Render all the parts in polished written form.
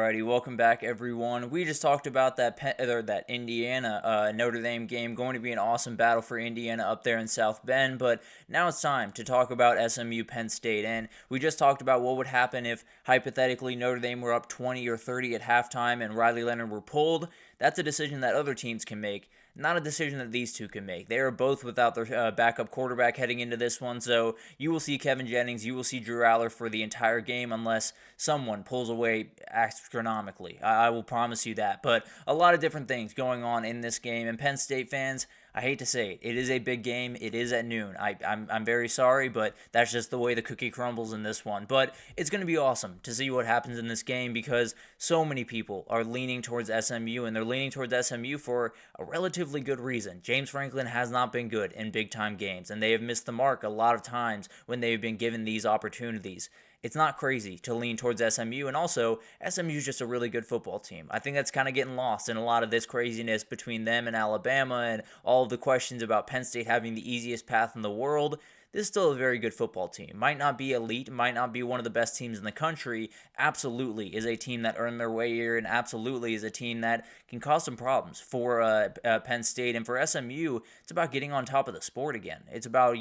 Alrighty, welcome back, everyone. We just talked about that Indiana Notre Dame game, going to be an awesome battle for Indiana up there in South Bend. But now it's time to talk about SMU Penn State, and we just talked about what would happen if hypothetically Notre Dame were up 20 or 30 at halftime and Riley Leonard were pulled. That's a decision that other teams can make. Not a decision that these two can make. They are both without their backup quarterback heading into this one, so you will see Kevin Jennings, you will see Drew Aller for the entire game unless someone pulls away astronomically. I will promise you that. But a lot of different things going on in this game, and Penn State fans, I hate to say it, it is a big game. It is at noon. I'm very sorry, but that's just the way the cookie crumbles in this one. But it's going to be awesome to see what happens in this game because so many people are leaning towards SMU, and they're leaning towards SMU for a relatively good reason. James Franklin has not been good in big-time games, and they have missed the mark a lot of times when they've been given these opportunities. It's not crazy to lean towards SMU, and also, SMU is just a really good football team. I think that's kind of getting lost in a lot of this craziness between them and Alabama and all of the questions about Penn State having the easiest path in the world. This is still a very good football team. Might not be elite, might not be one of the best teams in the country. Absolutely is a team that earned their way here, and absolutely is a team that can cause some problems for Penn State. And for SMU, it's about getting on top of the sport again. It's about,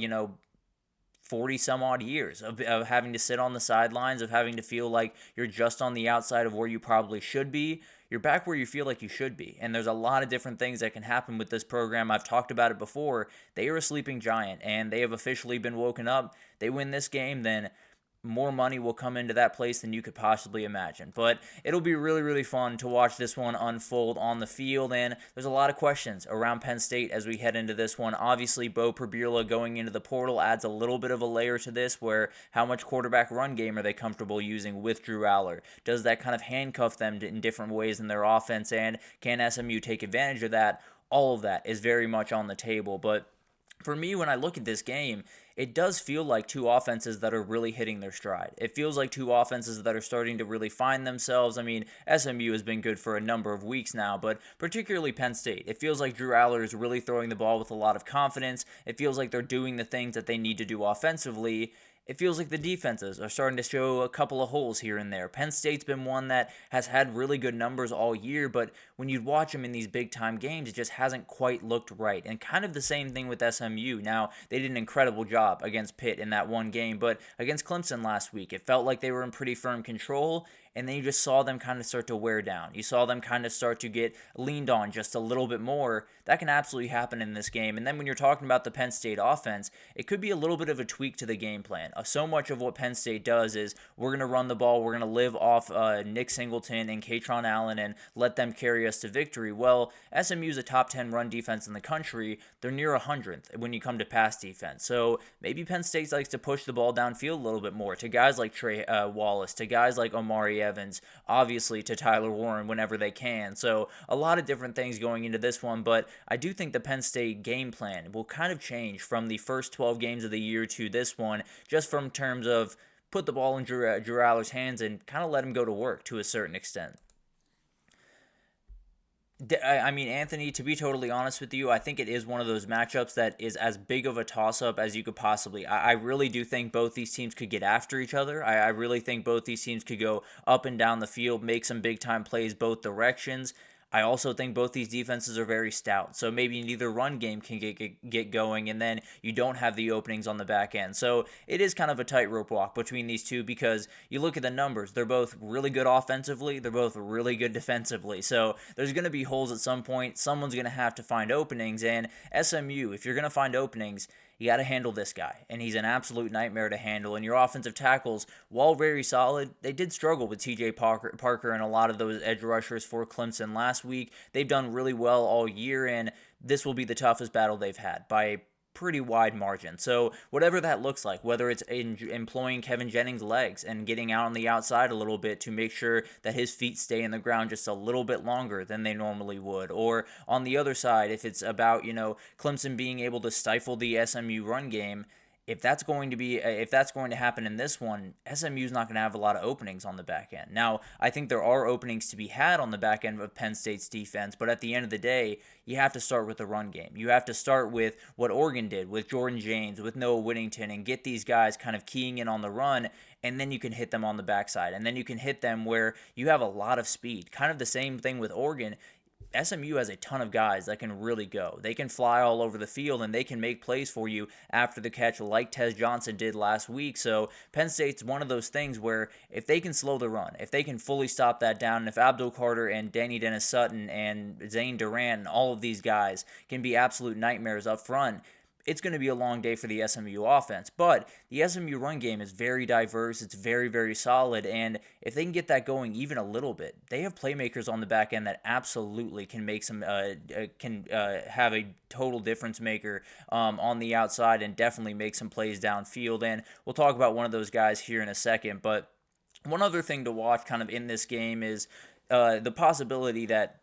40 some odd years of having to sit on the sidelines, of having to feel like you're just on the outside of where you probably should be. You're back where you feel like you should be. And there's a lot of different things that can happen with this program. I've talked about it before. They are a sleeping giant, and they have officially been woken up. They win this game, then more money will come into that place than you could possibly imagine. But it'll be really, really fun to watch this one unfold on the field, and there's a lot of questions around Penn State as we head into this one. Obviously, Bo Pribula going into the portal adds a little bit of a layer to this, where how much quarterback run game are they comfortable using with Drew Aller? Does that kind of handcuff them in different ways in their offense, and can SMU take advantage of that? All of that is very much on the table, but for me, when I look at this game, it does feel like two offenses that are really hitting their stride. It feels like two offenses that are starting to really find themselves. I mean, SMU has been good for a number of weeks now, but particularly Penn State. It feels like Drew Aller is really throwing the ball with a lot of confidence. It feels like they're doing the things that they need to do offensively. It feels like the defenses are starting to show a couple of holes here and there. Penn State's been one that has had really good numbers all year, but when you'd watch them in these big-time games, it just hasn't quite looked right. And kind of the same thing with SMU. Now, they did an incredible job against Pitt in that one game, but against Clemson last week, it felt like they were in pretty firm control, and then you just saw them kind of start to wear down. You saw them kind of start to get leaned on just a little bit more. That can absolutely happen in this game. And then when you're talking about the Penn State offense, it could be a little bit of a tweak to the game plan. So much of what Penn State does is we're going to run the ball, we're going to live off Nick Singleton and Katron Allen and let them carry us to victory. Well, SMU is a top 10 run defense in the country. They're near 100th when you come to pass defense. So maybe Penn State likes to push the ball downfield a little bit more to guys like Trey Wallace, to guys like Omari Evans, obviously to Tyler Warren whenever they can. So a lot of different things going into this one, but I do think the Penn State game plan will kind of change from the first 12 games of the year to this one, just from terms of put the ball in Drew Aller's hands and kind of let him go to work to a certain extent. I mean, Anthony, to be totally honest with you, I think it is one of those matchups that is as big of a toss-up as you could possibly. I really do think both these teams could get after each other. I really think both these teams could go up and down the field, make some big-time plays both directions. I also think both these defenses are very stout, so maybe neither run game can get going, and then you don't have the openings on the back end. So it is kind of a tightrope walk between these two because you look at the numbers. They're both really good offensively. They're both really good defensively. So there's going to be holes at some point. Someone's going to have to find openings, and SMU, if you're going to find openings, you got to handle this guy, and he's an absolute nightmare to handle. And your offensive tackles, while very solid, they did struggle with T.J. Parker and a lot of those edge rushers for Clemson last week. They've done really well all year, and this will be the toughest battle they've had by a pretty wide margin. So whatever that looks like, whether it's employing Kevin Jennings' legs and getting out on the outside a little bit to make sure that his feet stay in the ground just a little bit longer than they normally would, or on the other side, if it's about, Clemson being able to stifle the SMU run game, if that's going to happen in this one, SMU's not going to have a lot of openings on the back end. Now, I think there are openings to be had on the back end of Penn State's defense, but at the end of the day, you have to start with the run game. You have to start with what Oregon did with Jordan James, with Noah Whittington, and get these guys kind of keying in on the run, and then you can hit them on the backside, and then you can hit them where you have a lot of speed. Kind of the same thing with Oregon. SMU has a ton of guys that can really go. They can fly all over the field, and they can make plays for you after the catch like Tez Johnson did last week. So Penn State's one of those things where if they can slow the run, if they can fully stop that down, and if Abdul Carter and Danny Dennis Sutton and Zane Durant and all of these guys can be absolute nightmares up front, it's going to be a long day for the SMU offense. But the SMU run game is very diverse. It's very, very solid. And if they can get that going even a little bit, they have playmakers on the back end that absolutely can make some, have a total difference maker on the outside and definitely make some plays downfield. And we'll talk about one of those guys here in a second. But one other thing to watch kind of in this game is the possibility that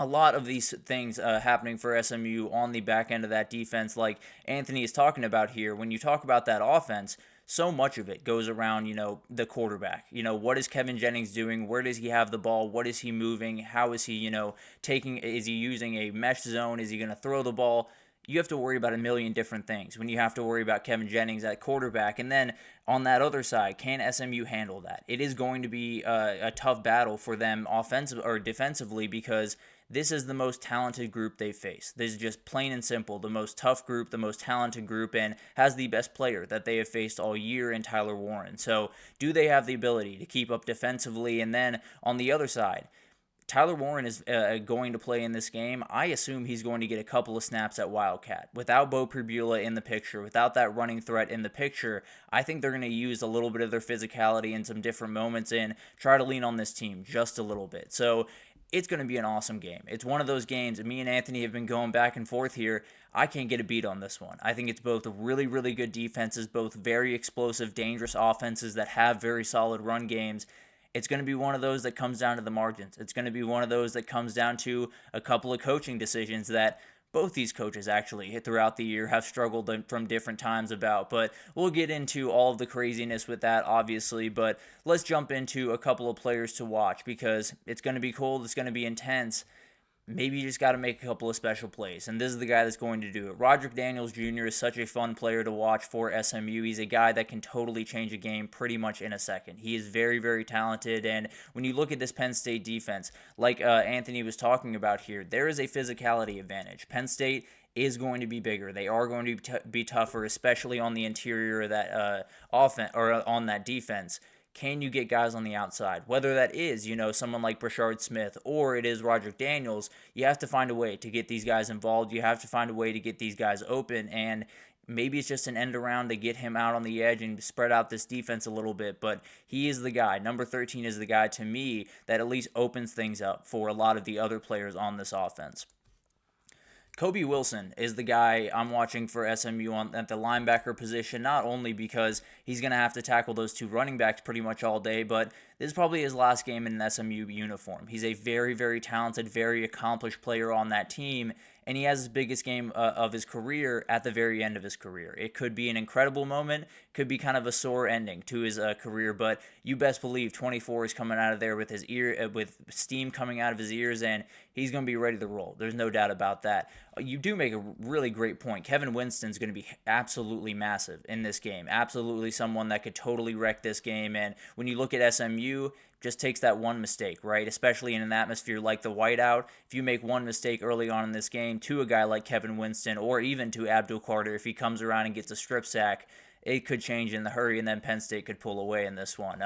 a lot of these things happening for SMU on the back end of that defense, like Anthony is talking about here. When you talk about that offense, so much of it goes around, the quarterback. What is Kevin Jennings doing? Where does he have the ball? What is he moving? How is he, is he using a mesh zone? Is he going to throw the ball? You have to worry about a million different things when you have to worry about Kevin Jennings at quarterback. And then on that other side, can SMU handle that? It is going to be a tough battle for them offensive or defensively, because this is the most talented group they face. This is just plain and simple the most tough group, the most talented group, and has the best player that they have faced all year in Tyler Warren. So do they have the ability to keep up defensively? And then on the other side, Tyler Warren is going to play in this game. I assume he's going to get a couple of snaps at Wildcat. Without Bo Pribula in the picture, without that running threat in the picture, I think they're going to use a little bit of their physicality in some different moments and try to lean on this team just a little bit. So it's going to be an awesome game. It's one of those games, and me and Anthony have been going back and forth here. I can't get a beat on this one. I think it's both really, really good defenses, both very explosive, dangerous offenses that have very solid run games. It's going to be one of those that comes down to the margins. It's going to be one of those that comes down to a couple of coaching decisions that both these coaches actually throughout the year have struggled from different times about. But we'll get into all of the craziness with that, obviously. But let's jump into a couple of players to watch, because it's going to be cold. It's going to be intense. Maybe you just got to make a couple of special plays, and this is the guy that's going to do it. Roderick Daniels Jr. is such a fun player to watch for SMU. He's a guy that can totally change a game pretty much in a second. He is very, very talented, and when you look at this Penn State defense, like Anthony was talking about here, there is a physicality advantage. Penn State is going to be bigger. They are going to be tougher, especially on the interior of that offense or on that defense. Can you get guys on the outside? Whether that is, someone like Brashard Smith or it is Roderick Daniels, you have to find a way to get these guys involved. You have to find a way to get these guys open, and maybe it's just an end around to get him out on the edge and spread out this defense a little bit, but he is the guy. Number 13 is the guy, to me, that at least opens things up for a lot of the other players on this offense. Kobe Wilson is the guy I'm watching for SMU at the linebacker position, not only because he's going to have to tackle those two running backs pretty much all day, but this is probably his last game in an SMU uniform. He's a very, very talented, very accomplished player on that team, and he has his biggest game of his career at the very end of his career. It could be an incredible moment, could be kind of a sore ending to his career, but you best believe 24 is coming out of there with with steam coming out of his ears, and he's going to be ready to roll. There's no doubt about that. You do make a really great point. Kevin Winston's going to be absolutely massive in this game. Absolutely someone that could totally wreck this game, and when you look at SMU, just takes that one mistake, right? Especially in an atmosphere like the whiteout. If you make one mistake early on in this game to a guy like Kevin Winston, or even to Abdul Carter, if he comes around and gets a strip sack, it could change in the hurry, and then Penn State could pull away in this one.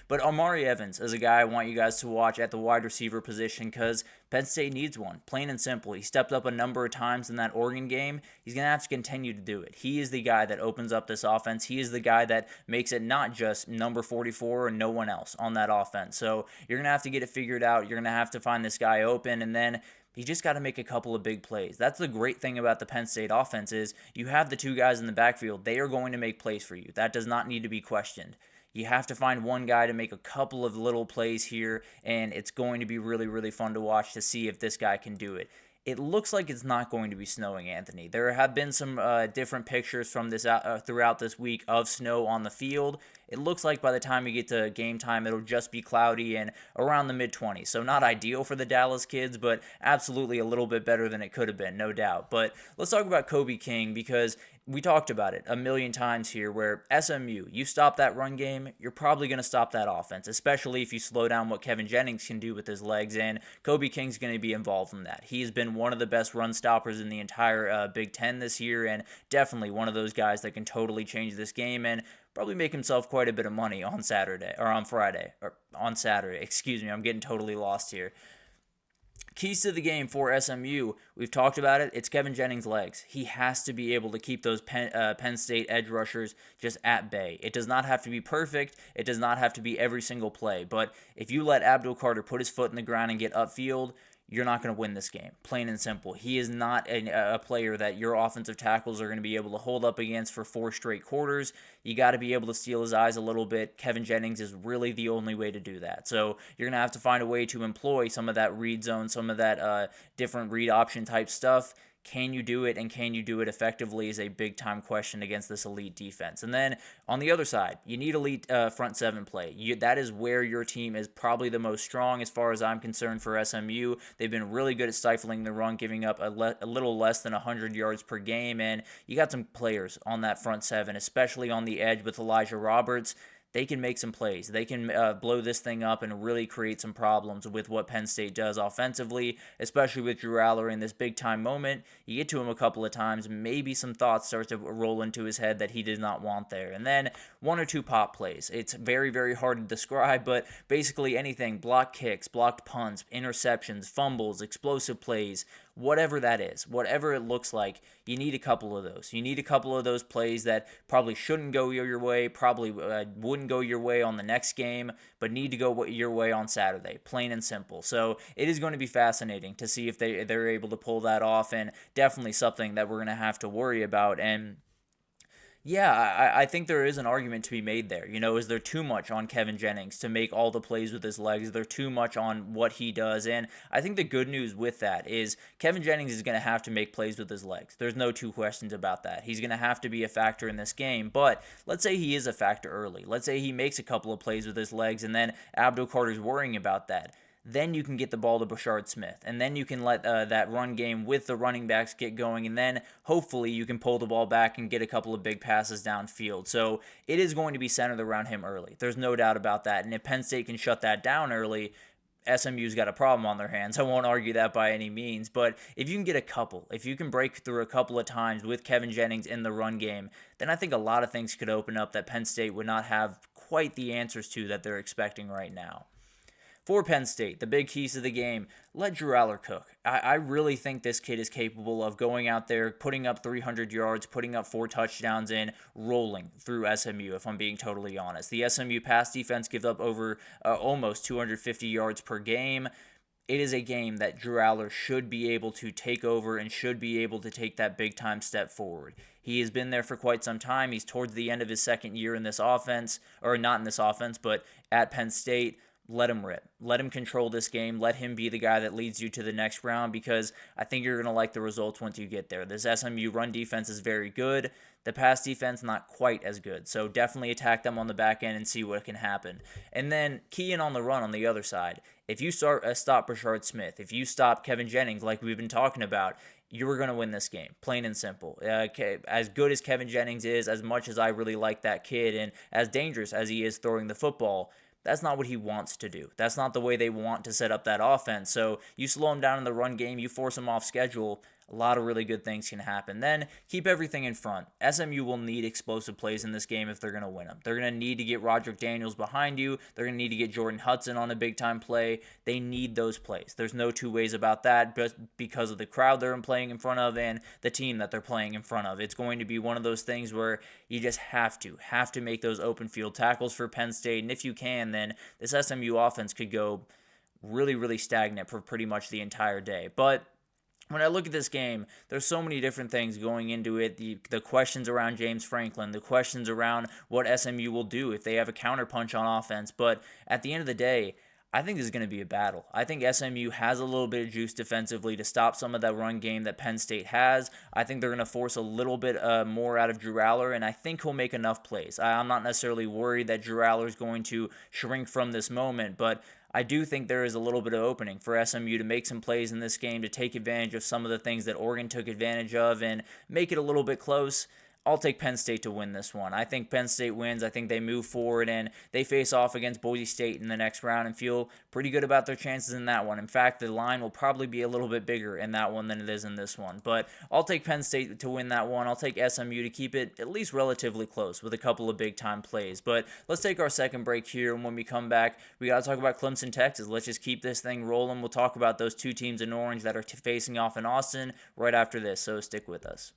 But Omari Evans is a guy I want you guys to watch at the wide receiver position, because Penn State needs one, plain and simple. He stepped up a number of times in that Oregon game. He's going to have to continue to do it. He is the guy that opens up this offense. He is the guy that makes it not just number 44 and no one else on that offense. So you're going to have to get it figured out. You're going to have to find this guy open, and then he just got to make a couple of big plays. That's the great thing about the Penn State offense is you have the two guys in the backfield. They are going to make plays for you. That does not need to be questioned. You have to find one guy to make a couple of little plays here, and it's going to be really, really fun to watch to see if this guy can do it. It looks like it's not going to be snowing, Anthony. There have been some different pictures from this throughout this week of snow on the field. It looks like by the time we get to game time, it'll just be cloudy and around the mid-20s. So not ideal for the Dallas kids, but absolutely a little bit better than it could have been, no doubt. But let's talk about Kobe King, because we talked about it a million times here, where SMU, you stop that run game, you're probably going to stop that offense, especially if you slow down what Kevin Jennings can do with his legs, and Kobe King's going to be involved in that. He has been one of the best run stoppers in the entire Big Ten this year, and definitely one of those guys that can totally change this game and probably make himself quite a bit of money on Saturday, or on Friday, or on Saturday, excuse me, I'm getting totally lost here. Keys to the game for SMU, we've talked about it, it's Kevin Jennings' legs. He has to be able to keep those Penn State edge rushers just at bay. It does not have to be perfect. It does not have to be every single play. But if you let Abdul Carter put his foot in the ground and get upfield, you're not going to win this game, plain and simple. He is not a player that your offensive tackles are going to be able to hold up against for 4 straight quarters. You got to be able to steal his eyes a little bit. Kevin Jennings is really the only way to do that. So you're going to have to find a way to employ some of that read zone, some of that different read option type stuff. Can you do it, and can you do it effectively, is a big-time question against this elite defense. And then on the other side, you need elite front seven play. That is where your team is probably the most strong as far as I'm concerned for SMU. They've been really good at stifling the run, giving up a little less than 100 yards per game, and you got some players on that front seven, especially on the edge with Elijah Roberts. They can make some plays. They can blow this thing up and really create some problems with what Penn State does offensively, especially with Drew Aller in this big-time moment. You get to him a couple of times, maybe some thoughts start to roll into his head that he did not want there. And then 1 or 2 pop plays. It's very, very hard to describe, but basically anything, blocked kicks, blocked punts, interceptions, fumbles, explosive plays, whatever that is, whatever it looks like, you need a couple of those. You need a couple of those plays that probably shouldn't go your way, probably wouldn't go your way on the next game, but need to go your way on Saturday, plain and simple. So it is going to be fascinating to see if they're able to pull that off, and definitely something that we're going to have to worry about. And yeah, I think there is an argument to be made there. Is there too much on Kevin Jennings to make all the plays with his legs? Is there too much on what he does? And I think the good news with that is Kevin Jennings is going to have to make plays with his legs. There's no two questions about that. He's going to have to be a factor in this game. But let's say he is a factor early. Let's say he makes a couple of plays with his legs, and then Abdul Carter's worrying about that. Then you can get the ball to Bashard Smith, and then you can let that run game with the running backs get going, and then hopefully you can pull the ball back and get a couple of big passes downfield. So it is going to be centered around him early. There's no doubt about that, and if Penn State can shut that down early, SMU's got a problem on their hands. I won't argue that by any means, but if you can get if you can break through a couple of times with Kevin Jennings in the run game, then I think a lot of things could open up that Penn State would not have quite the answers to that they're expecting right now. For Penn State, the big keys to the game, let Drew Aller cook. I really think this kid is capable of going out there, putting up 300 yards, putting up 4 touchdowns, and rolling through SMU, if I'm being totally honest. The SMU pass defense gives up over almost 250 yards per game. It is a game that Drew Aller should be able to take over and should be able to take that big-time step forward. He has been there for quite some time. He's towards the end of his second year in this offense, or not in this offense, but at Penn State. Let him rip. Let him control this game. Let him be the guy that leads you to the next round, because I think you're going to like the results once you get there. This SMU run defense is very good. The pass defense, not quite as good. So definitely attack them on the back end and see what can happen. And then key in on the run on the other side. If you stop Bashard Smith, if you stop Kevin Jennings like we've been talking about, you're going to win this game, plain and simple. As good as Kevin Jennings is, as much as I really like that kid, and as dangerous as he is throwing the football, that's not what he wants to do. That's not the way they want to set up that offense. So you slow him down in the run game, you force him off schedule, a lot of really good things can happen. Then keep everything in front. SMU will need explosive plays in this game if they're going to win them. They're going to need to get Roderick Daniels behind you. They're going to need to get Jordan Hudson on a big-time play. They need those plays. There's no two ways about that, just because of the crowd they're playing in front of and the team that they're playing in front of. It's going to be one of those things where you just have to make those open field tackles for Penn State. And if you can, then this SMU offense could go really, really stagnant for pretty much the entire day. But when I look at this game, there's so many different things going into it. The questions around James Franklin, the questions around what SMU will do if they have a counterpunch on offense. But at the end of the day, I think this is going to be a battle. I think SMU has a little bit of juice defensively to stop some of that run game that Penn State has. I think they're going to force a little bit more out of Drew Aller, and I think he'll make enough plays. I'm not necessarily worried that Drew Aller is going to shrink from this moment, but I do think there is a little bit of opening for SMU to make some plays in this game, to take advantage of some of the things that Oregon took advantage of and make it a little bit close. I'll take Penn State to win this one. I think Penn State wins. I think they move forward and they face off against Boise State in the next round and feel pretty good about their chances in that one. In fact, the line will probably be a little bit bigger in that one than it is in this one. But I'll take Penn State to win that one. I'll take SMU to keep it at least relatively close with a couple of big-time plays. But let's take our second break here, and when we come back, we got to talk about Clemson, Texas. Let's just keep this thing rolling. We'll talk about those two teams in orange that are facing off in Austin right after this, so stick with us.